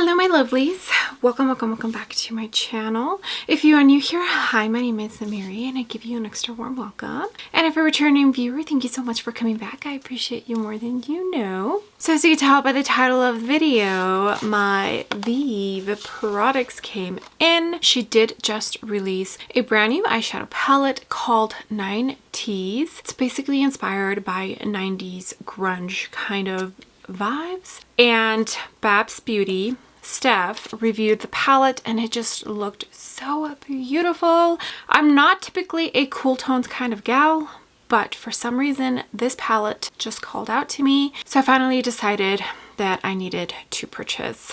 Hello my lovelies, welcome back to my channel. If you are new here, hi, my name is Mary and I give you an extra warm welcome. And if you're a returning viewer, thank you so much for coming back. I appreciate you more than you know. So as you can tell by the title of the video, my Vive products came in. She did just release a brand new eyeshadow palette called Ninetease. It's basically inspired by 90s grunge kind of vibes. And BabsBeauty Steph reviewed the palette and it just looked so beautiful. I'm not typically a cool tones kind of gal, but for some reason this palette just called out to me. So I finally decided that I needed to purchase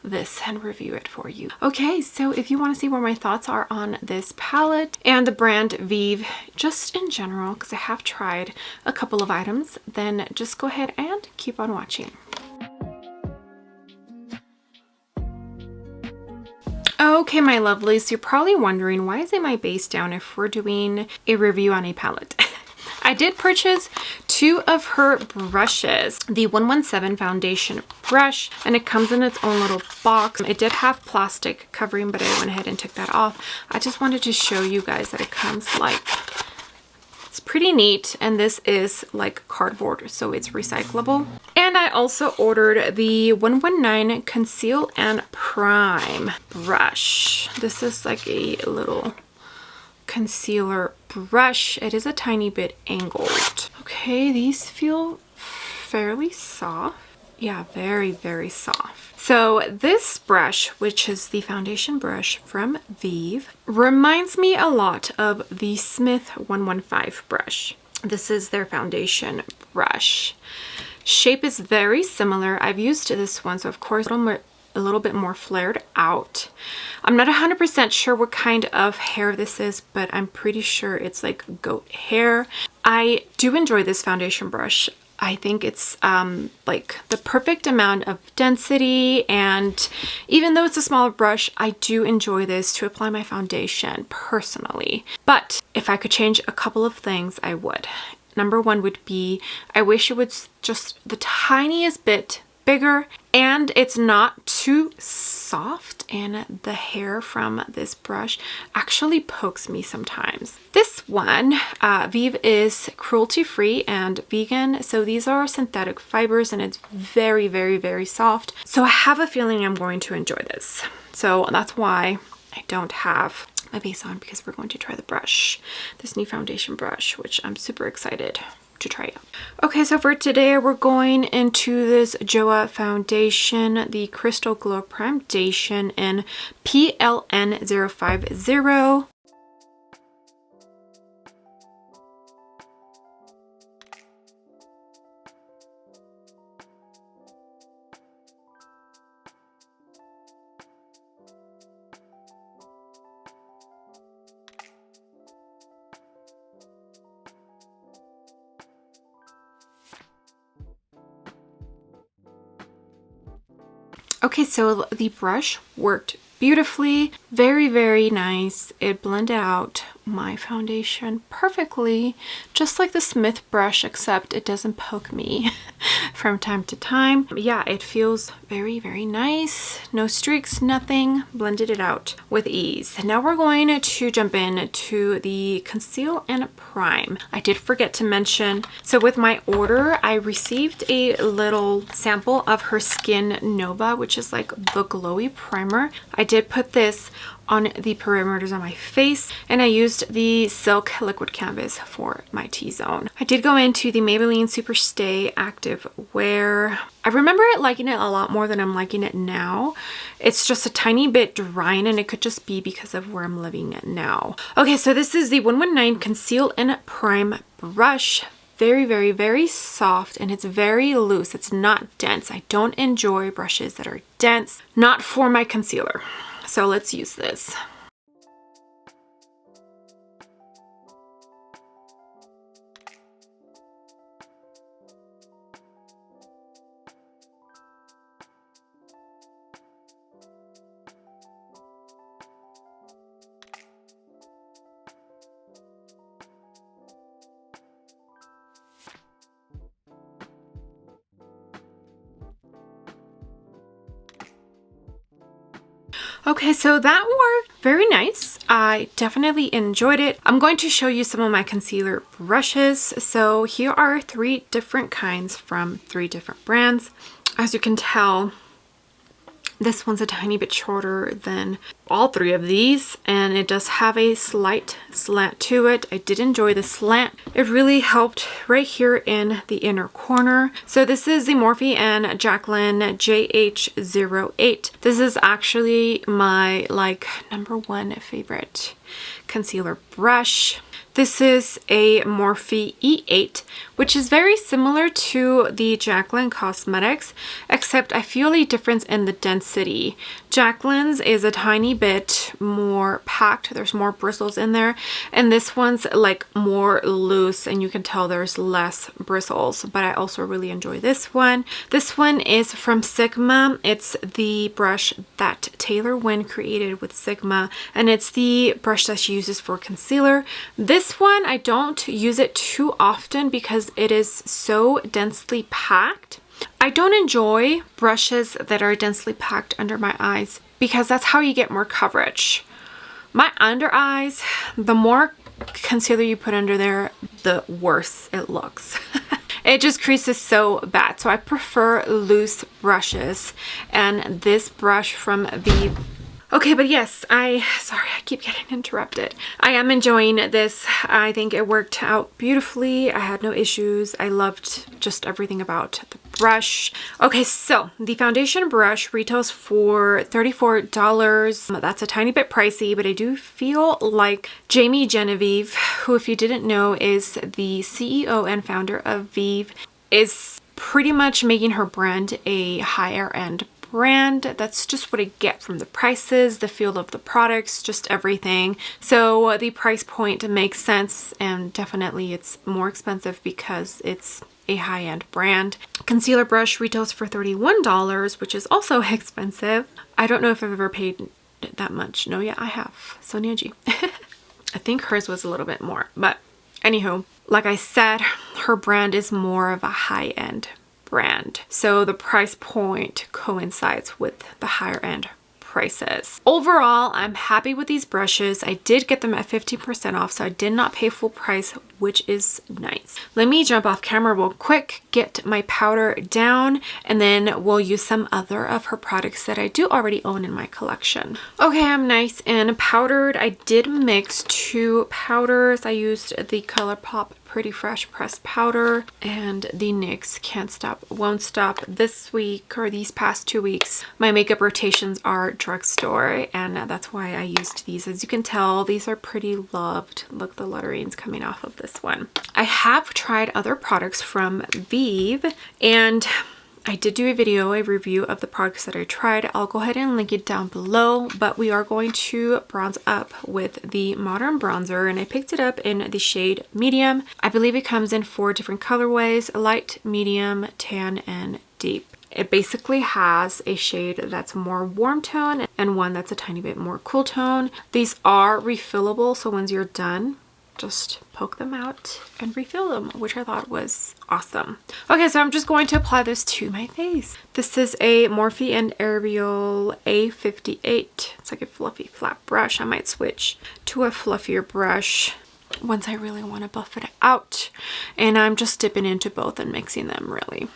this and review it for you. Okay, so if you want to see what my thoughts are on this palette and the brand Vive just in general, because I have tried a couple of items, then just go ahead and keep on watching. Okay, my lovelies, so you're probably wondering, why is it my base down if we're doing a review on a palette? I did purchase two of her brushes, the 117 foundation brush, and it comes in its own little box. It did have plastic covering, but I went ahead and took that off. I just wanted to show you guys that it comes like, it's pretty neat, and this is like cardboard, so it's recyclable. And I also ordered the 119 Conceal and Prime brush. This is like a little concealer brush. It is a tiny bit angled. Okay, these feel fairly soft. Yeah, very soft. So this brush, which is the foundation brush from Vive, reminds me a lot of the Smith 115 brush. This is their foundation brush. Shape is very similar. I've used this one, so of course a little bit more flared out. I'm not 100% sure what kind of hair this is, but I'm pretty sure it's like goat hair. I do enjoy this foundation brush. I think it's like the perfect amount of density, and even though it's a smaller brush, I do enjoy this to apply my foundation personally. But if I could change a couple of things, I would. Number one would be, I wish it was just the tiniest bit bigger, and it's not too soft, and the hair from this brush actually pokes me sometimes. This one, Vive, is cruelty-free and vegan, so these are synthetic fibers and it's very soft. So I have a feeling I'm going to enjoy this. So that's why I don't have my base on, because we're going to try the brush, this new foundation brush, which I'm super excited to try out. Okay, so for today we're going into this JOA foundation, the Crystal Glow Foundation in PLN050. Okay, so the brush worked beautifully, very nice. It blended out my foundation perfectly, just like the Smith brush, except it doesn't poke me from time to time. Yeah, it feels very nice. No streaks, nothing. Blended it out with ease. Now we're going to jump in to the Conceal and Prime. I did forget to mention, so with my order, I received a little sample of her Skin Nova, which is like the glowy primer. I did put this on the perimeters on my face, and I used the Silk Liquid Canvas for my T-zone. I did go into the Maybelline Super Stay Active Wear. I remember liking it a lot more than I'm liking it now. It's just a tiny bit drying, and it could just be because of where I'm living now. Okay, so this is the 119 Conceal and Prime brush. Very soft, and it's very loose. It's not dense. I don't enjoy brushes that are dense. Not for my concealer. So let's use this. Okay, so that worked very nice. I definitely enjoyed it. I'm going to show you some of my concealer brushes. So here are 3 different kinds from 3 different brands. As you can tell, this one's a tiny bit shorter than all 3 of these, and it does have a slight slant to it. I did enjoy the slant. It really helped right here in the inner corner. So this is the Morphe and Jacqueline JH08. This is actually my #1 favorite concealer brush. This is a Morphe E8, which is very similar to the Jacqueline Cosmetics, except I feel a difference in the density. Jacqueline's is a tiny bit more packed. There's more bristles in there, and this one's like more loose, and you can tell there's less bristles, but I also really enjoy this one. This one is from Sigma. It's the brush that Taylor Wynn created with Sigma, and it's the brush that she uses for concealer. This one, I don't use it too often because it is so densely packed. I don't enjoy brushes that are densely packed under my eyes because that's how you get more coverage. My under eyes, the more concealer you put under there, the worse it looks. It just creases so bad. So I prefer loose brushes, and this brush from Vive. Okay, but yes, sorry, I keep getting interrupted. I am enjoying this. I think it worked out beautifully. I had no issues. I loved just everything about the brush. Okay, so the foundation brush retails for $34. That's a tiny bit pricey, but I do feel like Jamie Genevieve, who, if you didn't know, is the CEO and founder of Vive, is pretty much making her brand a higher end brand. That's just what I get from the prices, the feel of the products, just everything. So the price point makes sense, and definitely it's more expensive because it's a high-end brand. Concealer brush retails for $31, which is also expensive. I don't know if I've ever paid that much. No, yeah, I have. Sonia G. I think hers was a little bit more, but anywho, like I said, her brand is more of a high-end brand, so the price point coincides with the higher end prices. Overall, I'm happy with these brushes. I did get them at 50% off, so I did not pay full price, which is nice. Let me jump off camera real quick, get my powder down, and then we'll use some other of her products that I do already own in my collection. Okay, I'm nice and powdered. I did mix 2 powders. I used the ColourPop Pretty Fresh pressed powder and the NYX Can't Stop Won't Stop. This week, or these past 2 weeks, my makeup rotations are drugstore, and that's why I used these. As you can tell, these are pretty loved. Look, the lettering's coming off of this one. I have tried other products from Vive, and I did do a review of the products that I tried. I'll go ahead and link it down below, but we are going to bronze up with the Modern Bronzer, and I picked it up in the shade medium. I believe it comes in 4 different colorways: light, medium, tan, and deep. It basically has a shade that's more warm tone and one that's a tiny bit more cool tone. These are refillable, so once you're done, just poke them out and refill them, which I thought was awesome. Okay, so I'm just going to apply this to my face. This is a Morphe and Ariel A58. It's like a fluffy flat brush. I might switch to a fluffier brush once I really want to buff it out. And I'm just dipping into both and mixing them really.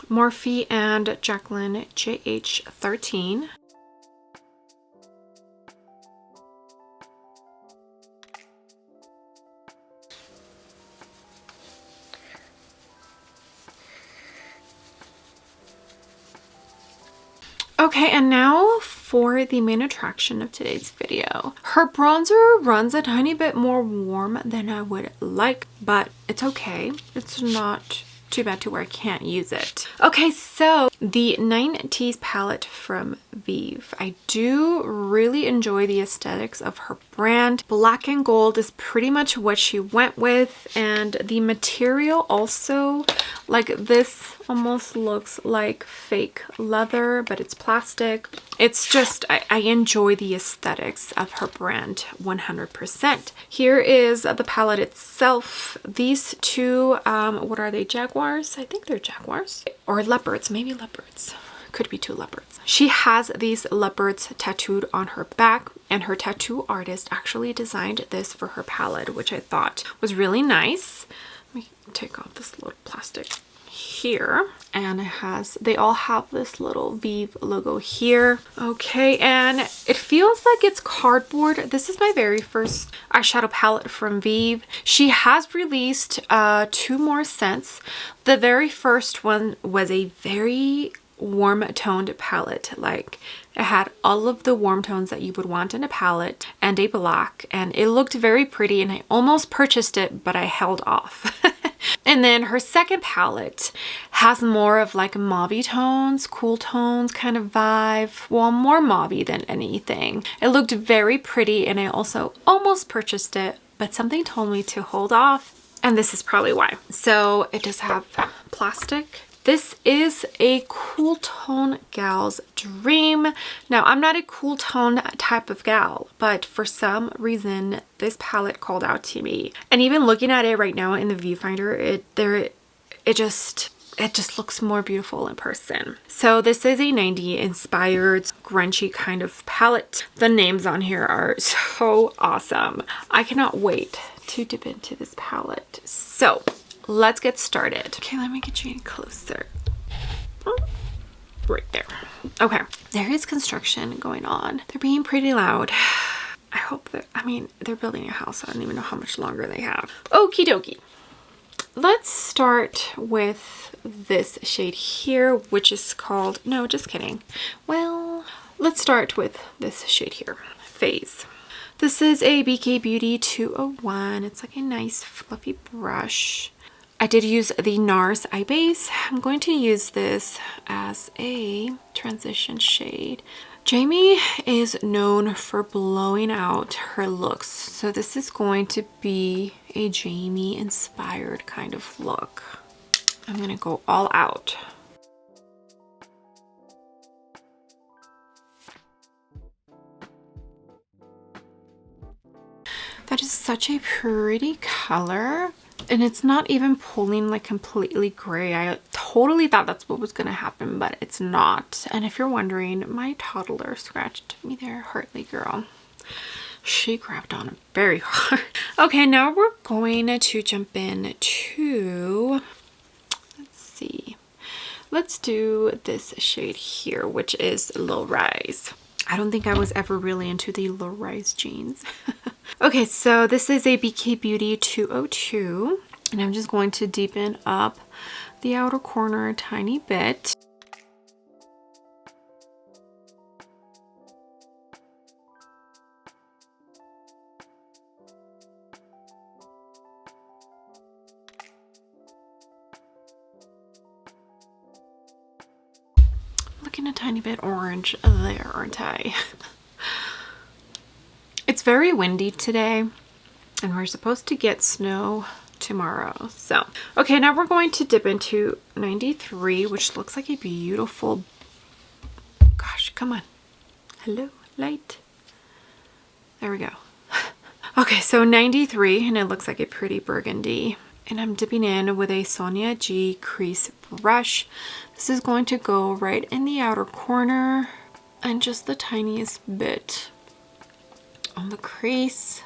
Morphe and Jacqueline JH13. Okay, and now for the main attraction of today's video. Her bronzer runs a tiny bit more warm than I would like, but it's okay. It's not too bad to where I can't use it. Okay, so the Ninetease palette from Vive. I do really enjoy the aesthetics of her brand. Black and gold is pretty much what she went with, and the material also, like, this almost looks like fake leather, but it's plastic. It's just, I enjoy the aesthetics of her brand 100%. Here is the palette itself. These two, what are they, jaguars? I think they're jaguars. Or leopards, maybe leopards. Could be two leopards. She has these leopards tattooed on her back, and her tattoo artist actually designed this for her palette, which I thought was really nice. Let me take off this little plastic here, and it has, they all have this little Vive logo here. Okay, and it feels like it's cardboard. This is my very first eyeshadow palette from Vive. She has released 2 more scents. The very first one was a very warm toned palette. Like, it had all of the warm tones that you would want in a palette and a black, and it looked very pretty, and I almost purchased it, but I held off. And then her second palette has more of like mauvey tones, cool tones kind of vibe. Well, more mauvey than anything. It looked very pretty, and I also almost purchased it, but something told me to hold off, and this is probably why. So it does have plastic. This is a cool tone gal's dream. Now, I'm not a cool tone type of gal, but for some reason, this palette called out to me. And even looking at it right now in the viewfinder, it just looks more beautiful in person. So this is a 90s inspired grungy kind of palette. The names on here are so awesome. I cannot wait to dip into this palette. So let's get started. Okay, let me get you in closer. Right there. Okay, there is construction going on. They're being pretty loud. I hope that, I mean, they're building a house. I don't even know how much longer they have. Okie dokie. Let's start with this shade here, which is called, no, just kidding. Well, let's start with this shade here, Phase. This is a BabsBeauty 201. It's like a nice fluffy brush. I did use the NARS Eye Base. I'm going to use this as a transition shade. Jamie is known for blowing out her looks, so this is going to be a Jamie inspired kind of look. I'm gonna go all out. That is such a pretty color. And it's not even pulling like completely gray. I totally thought that's what was gonna happen, but it's not. And if you're wondering, my toddler scratched me there, Hartley girl. She grabbed on it very hard. Okay, now we're going to jump in to, let's see. Let's do this shade here, which is Low Rise. I don't think I was ever really into the low rise jeans. Okay, so this is a BabsBeauty 202, and I'm just going to deepen up the outer corner a tiny bit. Looking a tiny bit orange there, aren't I? It's very windy today, and we're supposed to get snow tomorrow. So, okay, now we're going to dip into 93, which looks like a beautiful, gosh, come on. Hello, light. There we go. Okay, so 93, and it looks like a pretty burgundy. And I'm dipping in with a Sonia G crease brush. This is going to go right in the outer corner and just the tiniest bit on the crease.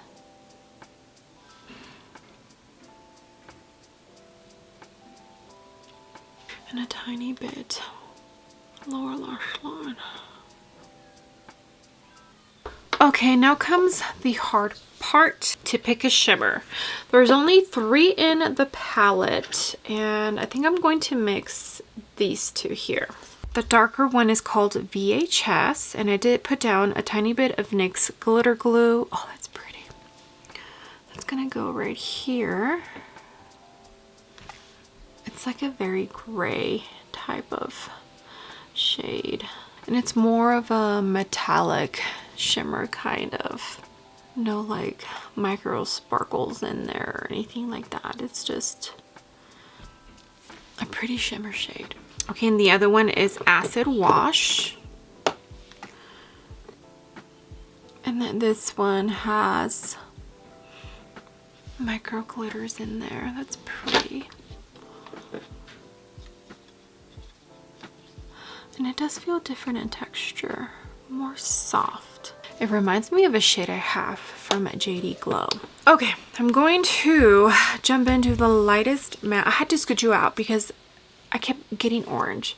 And a tiny bit lower lash line. Okay, now comes the hard part, to pick a shimmer. There's only 3 in the palette, and I think I'm going to mix these two here. The darker one is called VHS, and I did put down a tiny bit of NYX glitter glue. Oh, that's pretty. That's gonna go right here. It's like a very gray type of shade. And it's more of a metallic shimmer kind of. No like micro sparkles in there or anything like that. It's just a pretty shimmer shade. Okay, and the other one is Acid Wash. And then this one has micro glitters in there. That's pretty. And it does feel different in texture, more soft. It reminds me of a shade I have from JD Glow. Okay, I'm going to jump into the lightest matte. I had to scoot you out because I kept getting orange.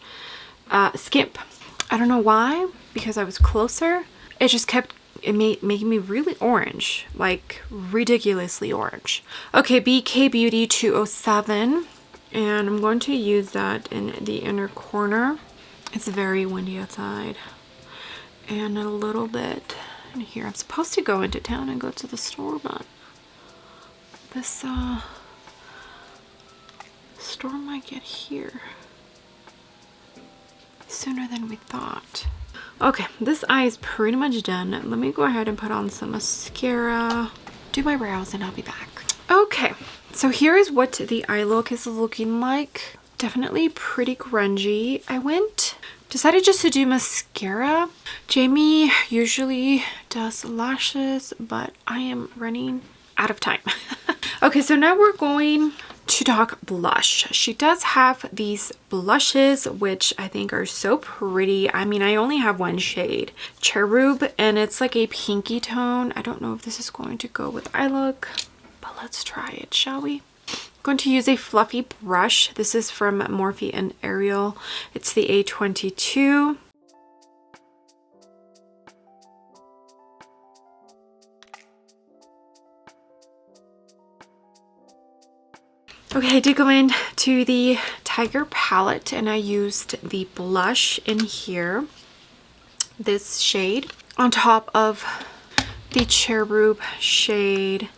Skimp. I don't know why, because I was closer. It just kept making me really orange, like ridiculously orange. Okay, BK Beauty 207. And I'm going to use that in the inner corner. It's very windy outside. And a little bit in here. I'm supposed to go into town and go to the store, but this storm might get here sooner than we thought. Okay, this eye is pretty much done. Let me go ahead and put on some mascara, do my brows, and I'll be back. Okay, so here is what the eye look is looking like. Definitely pretty grungy. Decided just to do mascara. Jamie usually does lashes, but I am running out of time. Okay, so now we're going to talk blush. She does have these blushes, which I think are so pretty. I mean, I only have one shade, Cherub, and it's like a pinky tone. I don't know if this is going to go with eye look, but let's try it, shall we? Going to use a fluffy brush. This is from Morphe and Ariel. It's the A22. Okay, I did go into the Tiger palette and I used the blush in here, this shade, on top of the Cherub shade.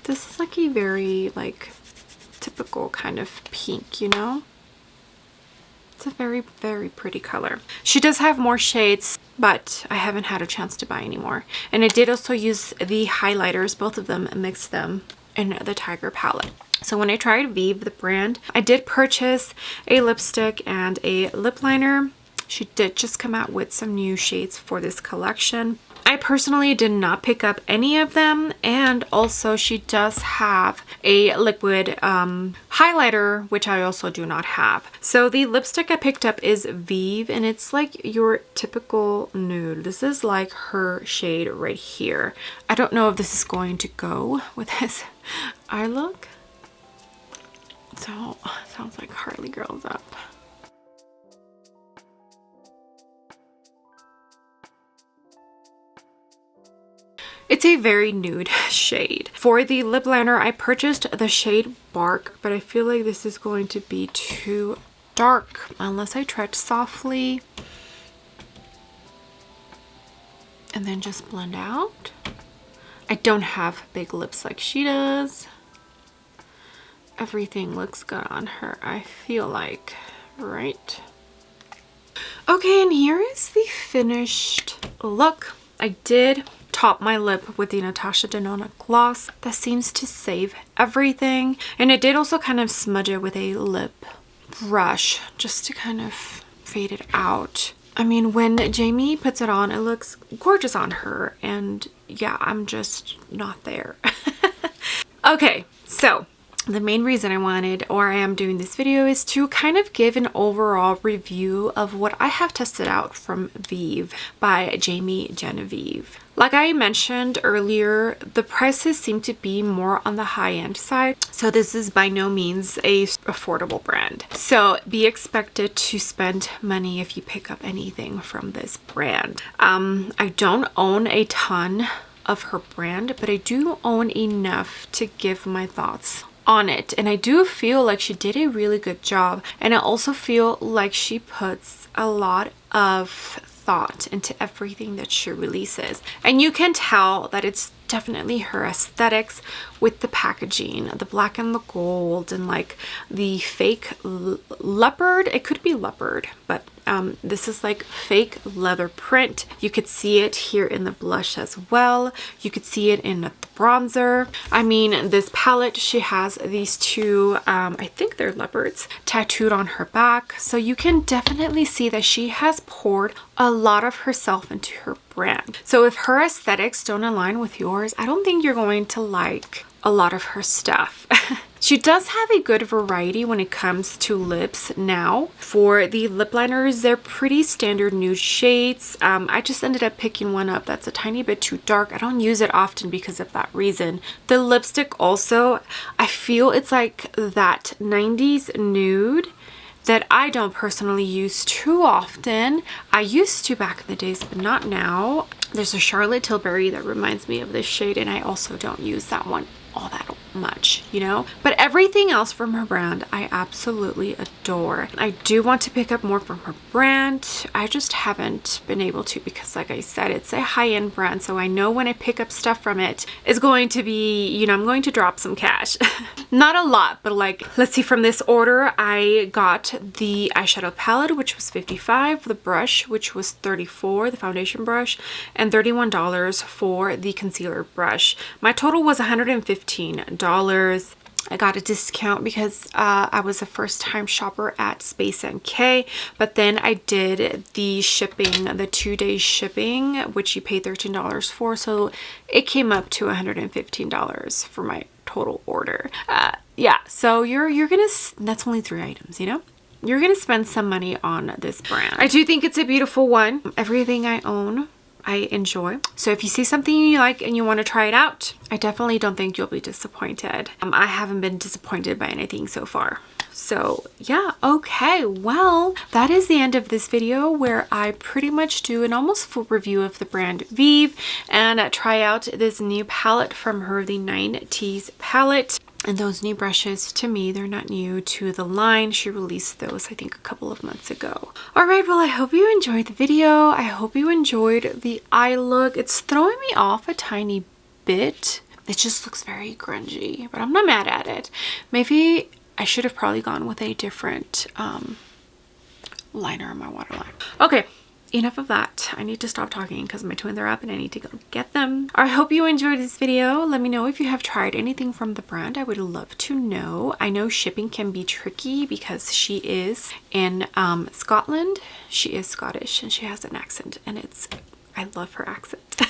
This is like a very like typical kind of pink, you know? It's a very, very pretty color. She does have more shades, but I haven't had a chance to buy any more. And I did also use the highlighters, both of them, and mix them in the Tiger palette. So when I tried Vive, the brand, I did purchase a lipstick and a lip liner. She did just come out with some new shades for this collection. I personally did not pick up any of them, and also she does have a liquid highlighter, which I also do not have. So the lipstick I picked up is Vive, and it's like your typical nude. This is like her shade right here. I don't know if this is going to go with this eye look. So sounds like Harley Girls Up. It's a very nude shade. For the lip liner, I purchased the shade Bark, but I feel like this is going to be too dark unless I tread softly and then just blend out. I don't have big lips like she does. Everything looks good on her, I feel like, right? Okay, and here is the finished look. I did top my lip with the Natasha Denona gloss. That seems to save everything. And I did also kind of smudge it with a lip brush just to kind of fade it out. I mean, when Jamie puts it on, it looks gorgeous on her. And yeah, I'm just not there. Okay, so the main reason I wanted, or I am doing this video, is to kind of give an overall review of what I have tested out from Vive by Jamie Genevieve. Like I mentioned earlier, the prices seem to be more on the high-end side, so this is by no means a affordable brand. So be expected to spend money if you pick up anything from this brand. I don't own a ton of her brand, but I do own enough to give my thoughts on it, and I do feel like she did a really good job, and I also feel like she puts a lot of thought into everything that she releases, and you can tell that it's definitely her aesthetics with the packaging, the black and the gold, and like the fake leopard. It could be leopard, but this is like fake leather print. You could see it here in the blush as well. You could see it in the bronzer. I mean, this palette, she has these two, I think they're leopards, tattooed on her back. So you can definitely see that she has poured a lot of herself into her brand. So if her aesthetics don't align with yours, I don't think you're going to like a lot of her stuff. She does have a good variety when it comes to lips now. For the lip liners, they're pretty standard nude shades. I just ended up picking one up that's a tiny bit too dark. I don't use it often because of that reason. The lipstick also, I feel it's like that 90s nude that I don't personally use too often. I used to back in the days, but not now. There's a Charlotte Tilbury that reminds me of this shade, and I also don't use that one all that much, you know, but everything else from her brand I absolutely adore. I do want to pick up more from her brand. I just haven't been able to because, like I said, it's a high-end brand, so I know when I pick up stuff from it, it's going to be, you know, I'm going to drop some cash. Not a lot, but like, let's see, from this order I got the eyeshadow palette, which was $55, the brush, which was $34, the foundation brush, and $31 for the concealer brush. My total was $115. I got a discount because I was a first-time shopper at Space NK, but then I did the shipping, the 2-day shipping, which you paid $13 for, so it came up to $115 for my total order. Yeah, so you're gonna, that's only 3 items, you know? You're gonna spend some money on this brand. I do think it's a beautiful one. Everything I own, I enjoy. So if you see something you like and you want to try it out, I definitely don't think you'll be disappointed. I haven't been disappointed by anything so far. So yeah, okay, well, that is the end of this video where I pretty much do an almost full review of the brand Vive and try out this new palette from her, the Ninetease palette. And those new brushes, to me, they're not new to the line. She released those, I think, a couple of months ago. All right, well, I hope you enjoyed the video. I hope you enjoyed the eye look. It's throwing me off a tiny bit. It just looks very grungy, but I'm not mad at it. Maybe I should have probably gone with a different liner on my waterline. Okay. Enough of that. I need to stop talking because my twins are up and I need to go get them. I hope you enjoyed this video. Let me know if you have tried anything from the brand. I would love to know. I know shipping can be tricky because she is in Scotland. She is Scottish and she has an accent, and I love her accent.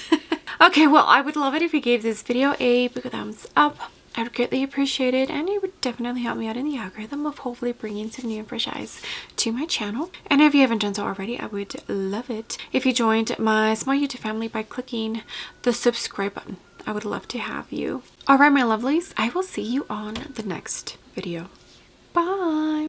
Okay, well, I would love it if you gave this video a big thumbs up. I would greatly appreciate it, and it would definitely help me out in the algorithm of hopefully bringing some new and fresh eyes to my channel. And if you haven't done so already, I would love it if you joined my small YouTube family by clicking the subscribe button. I would love to have you. All right, my lovelies, I will see you on the next video. Bye.